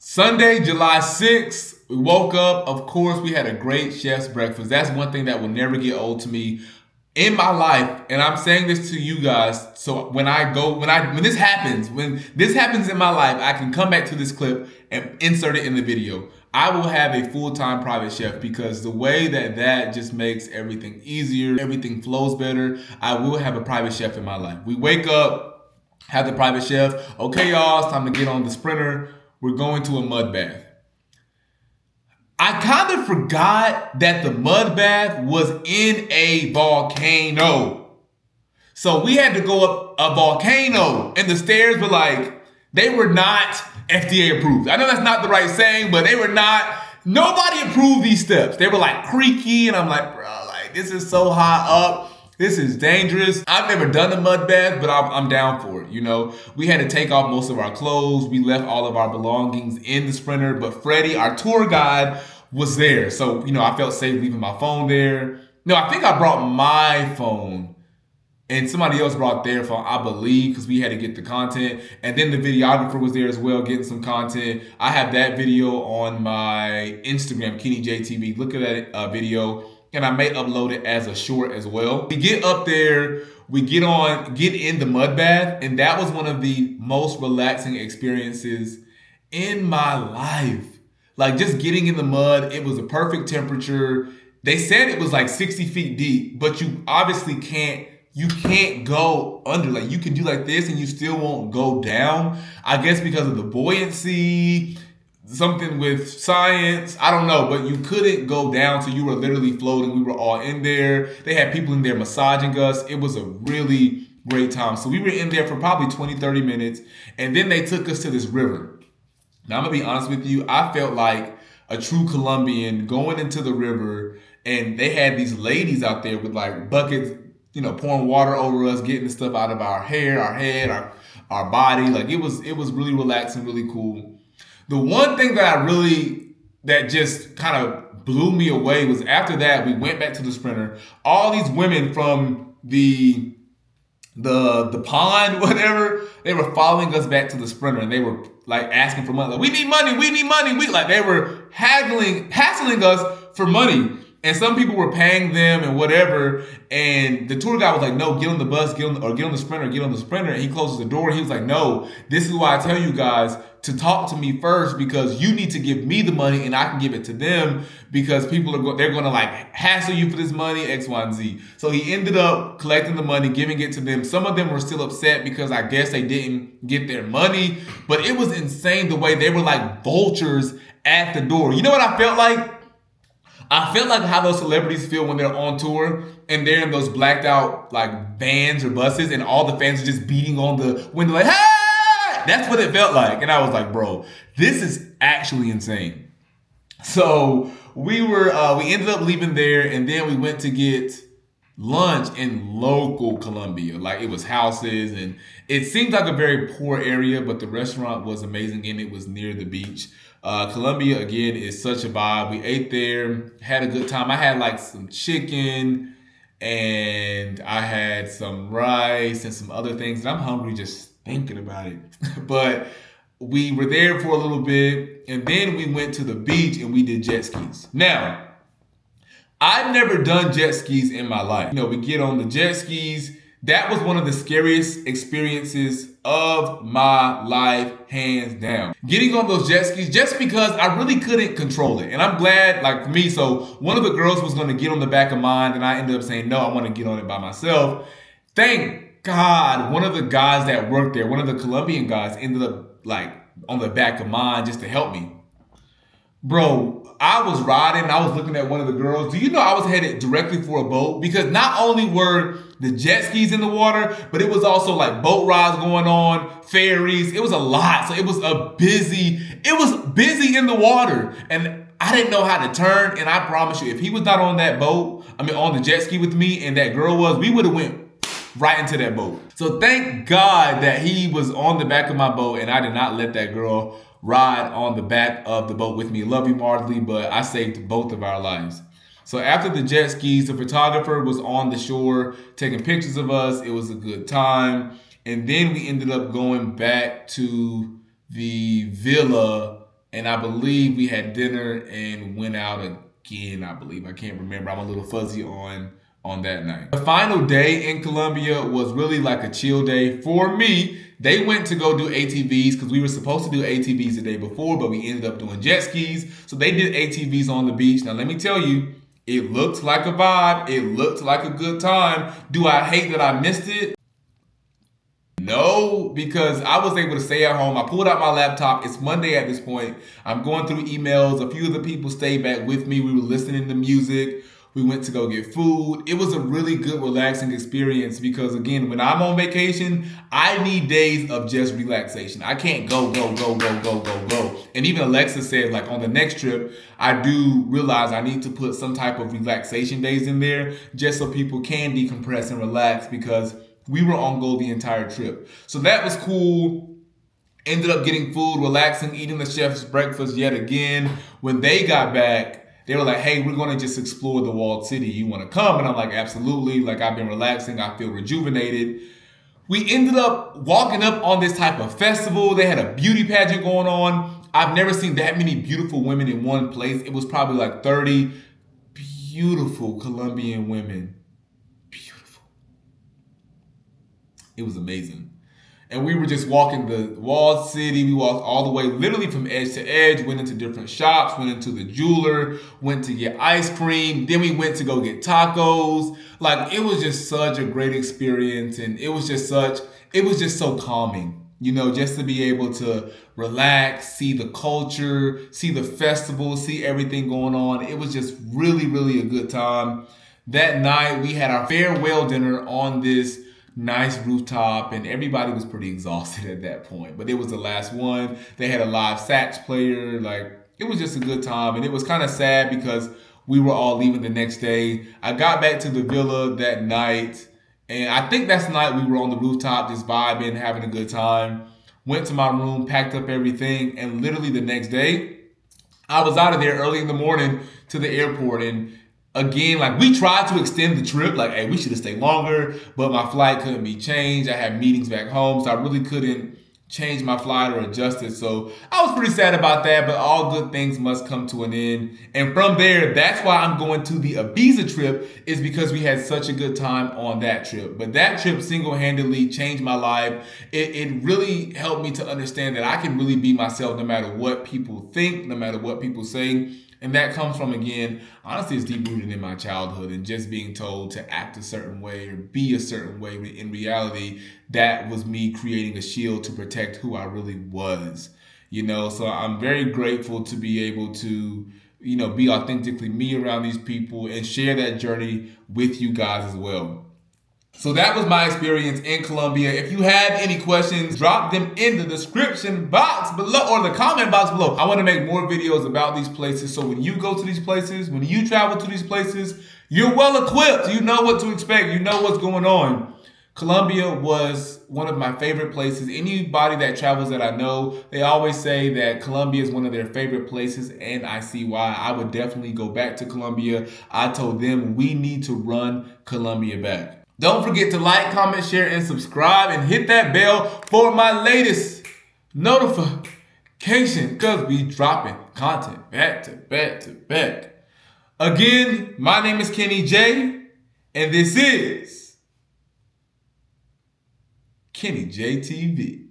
Sunday, July 6th, we woke up. Of course, we had a great chef's breakfast. That's one thing that will never get old to me in my life. And I'm saying this to you guys. So when this happens in my life, I can come back to this clip and insert it in the video. I will have a full-time private chef because the way that just makes everything easier, everything flows better. I will have a private chef in my life. We wake up, have the private chef. Okay, y'all, it's time to get on the sprinter. We're going to a mud bath. I kind of forgot that the mud bath was in a volcano. So we had to go up a volcano, and the stairs were they were not FDA approved. I know that's not the right saying, but they were not, nobody approved these steps. They were creaky, and I'm like, bro, this is so high up. This is dangerous. I've never done a mud bath, but I'm down for it. You know, we had to take off most of our clothes. We left all of our belongings in the sprinter, but Freddie, our tour guide, was there. So, I felt safe leaving my phone there. No, I think I brought my phone and somebody else brought their phone, I believe, because we had to get the content. And then the videographer was there as well, getting some content. I have that video on my Instagram, KennyJTV. Look at that video. And I may upload it as a short as well. We get up there, we get in the mud bath, and that was one of the most relaxing experiences in my life. Just getting in the mud, it was a perfect temperature. They said it was 60 feet deep, but you obviously can't go under. You can do this and you still won't go down. I guess because of the buoyancy, something with science, I don't know, but you couldn't go down, so you were literally floating. We were all in there. They had people in there massaging us. It was a really great time. So we were in there for probably 20, 30 minutes, and then they took us to this river. Now, I'm going to be honest with you, I felt like a true Colombian going into the river, and they had these ladies out there with buckets, pouring water over us, getting the stuff out of our hair, our head, our body. It was really relaxing, really cool. The one thing that just kind of blew me away was after that, we went back to the sprinter. All these women from the pond, whatever, they were following us back to the sprinter, and they were asking for money. We need money. They were hassling us for money. And some people were paying them and whatever. And the tour guide was like, no, get on the bus, get on the sprinter. And he closes the door. And he was like, no, this is why I tell you guys to talk to me first, because you need to give me the money and I can give it to them, because people they're going to hassle you for this money, X, Y, and Z. So he ended up collecting the money, giving it to them. Some of them were still upset because I guess they didn't get their money, but it was insane the way they were vultures at the door. You know what I felt like? I felt like how those celebrities feel when they're on tour and they're in those blacked out vans or buses, and all the fans are just beating on the window hey! That's what it felt like. And I was like, bro, this is actually insane. So we ended up leaving there, and then we went to get lunch in local Colombia. It was houses, and it seemed like a very poor area, but the restaurant was amazing and it was near the beach. Colombia, again, is such a vibe. We ate there, had a good time. I had some chicken, and I had some rice and some other things. And I'm hungry just thinking about it. But we were there for a little bit, and then we went to the beach and we did jet skis. Now, I've never done jet skis in my life. We get on the jet skis. That was one of the scariest experiences of my life, hands down. Getting on those jet skis, just because I really couldn't control it. And I'm glad, for me, so one of the girls was going to get on the back of mine, and I ended up saying, no, I want to get on it by myself. Thank God, one of the guys that worked there, one of the Colombian guys, ended up on the back of mine just to help me. Bro, I was riding, I was looking at one of the girls. Do you know I was headed directly for a boat? Because not only were the jet skis in the water, but it was also boat rides going on, ferries. It was a lot. So it was busy in the water. And I didn't know how to turn. And I promise you, if he was not on that boat, on the jet ski with me, and that girl was, we would have went right into that boat. So thank God that he was on the back of my boat, and I did not let that girl ride on the back of the boat with me. Love you, Marley, but I saved both of our lives. So after the jet skis, the photographer was on the shore taking pictures of us. It was a good time. And then we ended up going back to the villa and I believe we had dinner and went out again. I believe, I can't remember. I'm a little fuzzy on that night. The final day in Colombia was really like a chill day for me. They went to go do ATVs because we were supposed to do ATVs the day before, but we ended up doing jet skis. So they did ATVs on the beach. Now let me tell you, it looked like a vibe. It looked like a good time. Do I hate that I missed it? No, because I was able to stay at home. I pulled out my laptop. It's Monday at this point. I'm going through emails. A few of the people stayed back with me. We were listening to music. We went to go get food. It was a really good, relaxing experience because, again, when I'm on vacation, I need days of just relaxation. I can't go. And even Alexa said, like, on the next trip, I do realize I need to put some type of relaxation days in there just so people can decompress and relax because we were on go the entire trip. So that was cool. Ended up getting food, relaxing, eating the chef's breakfast yet again. When they got back, they were like, hey, we're going to just explore the walled city. You want to come? And I'm like, absolutely. Like, I've been relaxing. I feel rejuvenated. We ended up walking up on this type of festival. They had a beauty pageant going on. I've never seen that many beautiful women in one place. It was probably like 30 beautiful Colombian women. Beautiful. It was amazing. And we were just walking the walled city. We walked all the way, literally from edge to edge, went into different shops, went into the jeweler, went to get ice cream. Then we went to go get tacos. Like, it was just such a great experience. And it was just so calming, you know, just to be able to relax, see the culture, see the festival, see everything going on. It was just really, really a good time. That night, we had our farewell dinner on this nice rooftop, and everybody was pretty exhausted at that point. But it was the last one. They had a live sax player. Like, it was just a good time. And it was kind of sad because we were all leaving the next day. I got back to the villa that night, and I think that's the night we were on the rooftop just vibing, having a good time. Went to my room, packed up everything, and literally the next day, I was out of there early in the morning to the airport. And again, like, we tried to extend the trip, like, hey, we should have stayed longer, but my flight couldn't be changed. I had meetings back home, so I really couldn't change my flight or adjust it. So I was pretty sad about that, but all good things must come to an end. And from there, that's why I'm going to the Ibiza trip, is because we had such a good time on that trip. But that trip single-handedly changed my life. It really helped me to understand that I can really be myself no matter what people think, no matter what people say. And that comes from, again, honestly, it's deep rooted in my childhood and just being told to act a certain way or be a certain way. In reality, that was me creating a shield to protect who I really was, you know? So I'm very grateful to be able to, you know, be authentically me around these people and share that journey with you guys as well. So that was my experience in Colombia. If you have any questions, drop them in the description box below or the comment box below. I want to make more videos about these places. So when you go to these places, when you travel to these places, you're well equipped. You know what to expect. You know what's going on. Colombia was one of my favorite places. Anybody that travels that I know, they always say that Colombia is one of their favorite places, and I see why. I would definitely go back to Colombia. I told them we need to run Colombia back. Don't forget to like, comment, share, and subscribe, and hit that bell for my latest notification, because we dropping content back to back to back. Again, my name is Kenny J, and this is Kenny J TV.